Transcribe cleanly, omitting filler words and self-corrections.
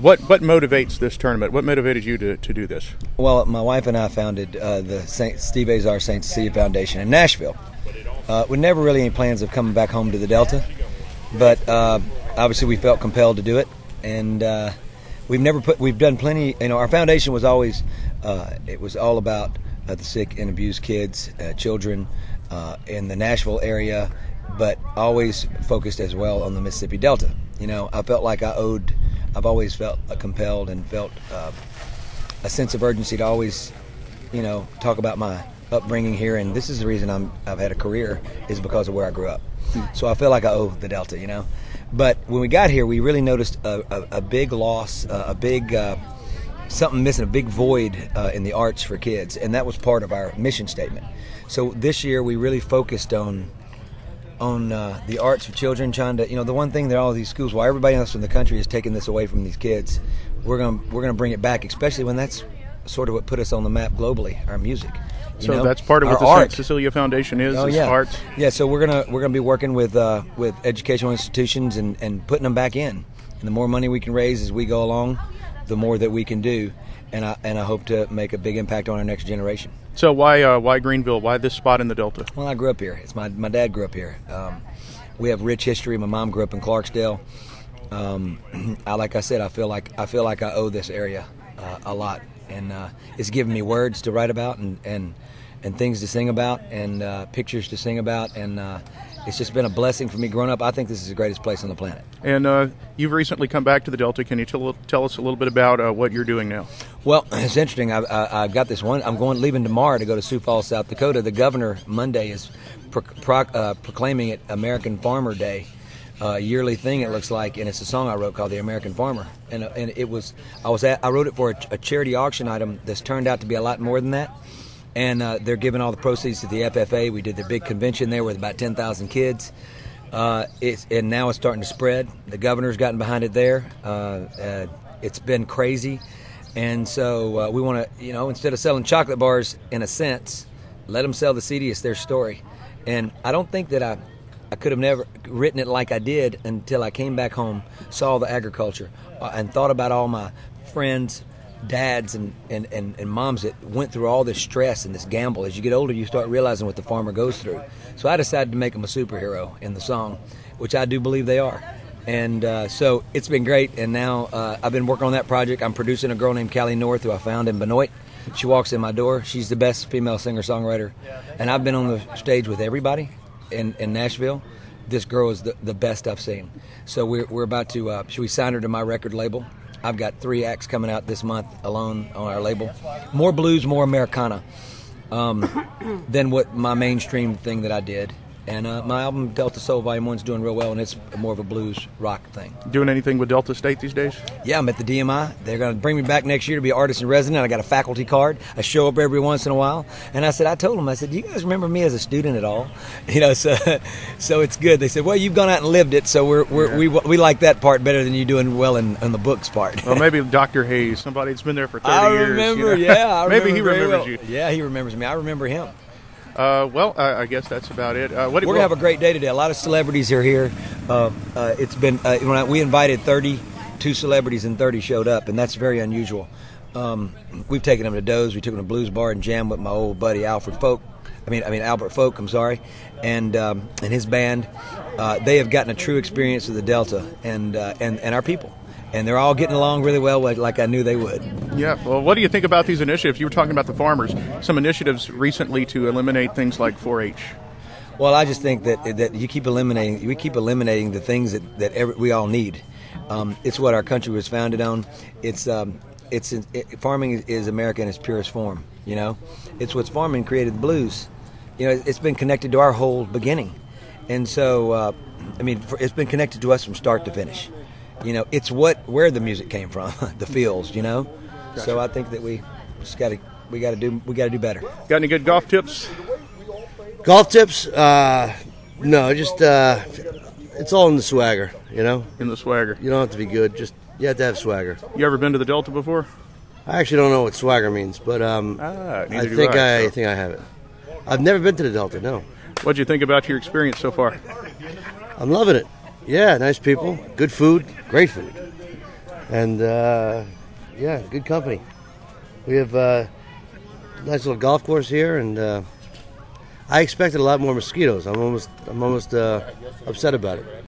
What motivates this tournament? What motivated you to do this? Well, my wife and I founded the Steve Azar St. Cecilia Foundation in Nashville. We never really any plans of coming back home to the Delta, but obviously we felt compelled to do it, and we've done plenty. Our foundation was always it was all about the sick and abused kids, children in the Nashville area, but always focused as well on the Mississippi Delta. I felt like I've always felt compelled and felt a sense of urgency to always, talk about my upbringing here, and this is the reason I've had a career, is because of where I grew up. So I feel like I owe the Delta, But when we got here, we really noticed a big loss, a big something missing, a big void in the arts for kids, and that was part of our mission statement. So this year we really focused on the arts for children, trying to, the one thing that all of these schools, while everybody else in the country is taking this away from these kids, we're gonna bring it back, especially when that's sort of what put us on the map globally, our music. So that's part of what the St. Cecilia Foundation is. Arts. Yeah. So we're gonna be working with educational institutions and putting them back in. And the more money we can raise as we go along, the more that we can do. And I hope to make a big impact on our next generation. So why Greenville? Why this spot in the Delta? Well, I grew up here. My dad grew up here. We have rich history. My mom grew up in Clarksdale. Like I said, I feel like I owe this area a lot, and it's given me words to write about and things to sing about and pictures to sing about, and it's just been a blessing for me growing up. I think this is the greatest place on the planet. And you've recently come back to the Delta. Can you tell us a little bit about what you're doing now? Well, it's interesting. I've got this one. I'm leaving tomorrow to go to Sioux Falls, South Dakota. The governor Monday is proclaiming it American Farmer Day. Yearly thing, it looks like, and it's a song I wrote called "The American Farmer," and I wrote it for a charity auction item that's turned out to be a lot more than that, and they're giving all the proceeds to the FFA. We did the big convention there with about 10,000 kids, and now it's starting to spread. The governor's gotten behind it there. It's been crazy, and so we want to, instead of selling chocolate bars, in a sense, let them sell the CD. It's their story, and I don't think that I could have never written it like I did until I came back home, saw the agriculture, and thought about all my friends, dads, and moms that went through all this stress and this gamble. As you get older, you start realizing what the farmer goes through. So I decided to make them a superhero in the song, which I do believe they are. And so it's been great, and now I've been working on that project. I'm producing a girl named Callie North, who I found in Benoit. She walks in my door. She's the best female singer-songwriter. And I've been on the stage with everybody in Nashville. This girl is the best I've seen. So we're about to we signed her to my record label. I've got 3 acts coming out this month alone on our label. More blues, more Americana than what my mainstream thing that I did. And my album Delta Soul Volume 1 is doing real well, and it's more of a blues rock thing. Doing anything with Delta State these days? Yeah, I'm at the DMI. They're going to bring me back next year to be artist in resident. I got a faculty card. I show up every once in a while. And I told them, do you guys remember me as a student at all? So it's good. They said, well, you've gone out and lived it, so we like that part better than you doing well in the books part. Well, maybe Dr. Hayes, somebody that's been there for 30 years. I remember, yeah. Maybe he remembers you. Yeah, he remembers me. I remember him. Well, I guess that's about it. We're going to have a great day today. A lot of celebrities are here. It's been we invited 32 celebrities and 30 showed up, and that's very unusual. We've taken them to Doe's. We took them to Blues Bar and Jam with my old buddy Albert Folk. I'm sorry, and his band. They have gotten a true experience of the Delta and our people. And they're all getting along really well, like I knew they would. Yeah. Well, what do you think about these initiatives? You were talking about the farmers. Some initiatives recently to eliminate things like 4-H. Well, I just think that we keep eliminating the things that we all need. It's what our country was founded on. Farming is America in its purest form. It's what's farming created the blues. It's been connected to our whole beginning, and so it's been connected to us from start to finish. It's where the music came from, the fields. Gotcha. So I think that we got to do better. Got any good golf tips? Golf tips? No, just it's all in the swagger. In the swagger. You don't have to be good. You have to have swagger. You ever been to the Delta before? I actually don't know what swagger means, but I think I have it. I've never been to the Delta. No. What'd you think about your experience so far? I'm loving it. Yeah, nice people, good food, great food. and yeah, good company. We have a nice little golf course here, and I expected a lot more mosquitoes. I'm almost upset about it.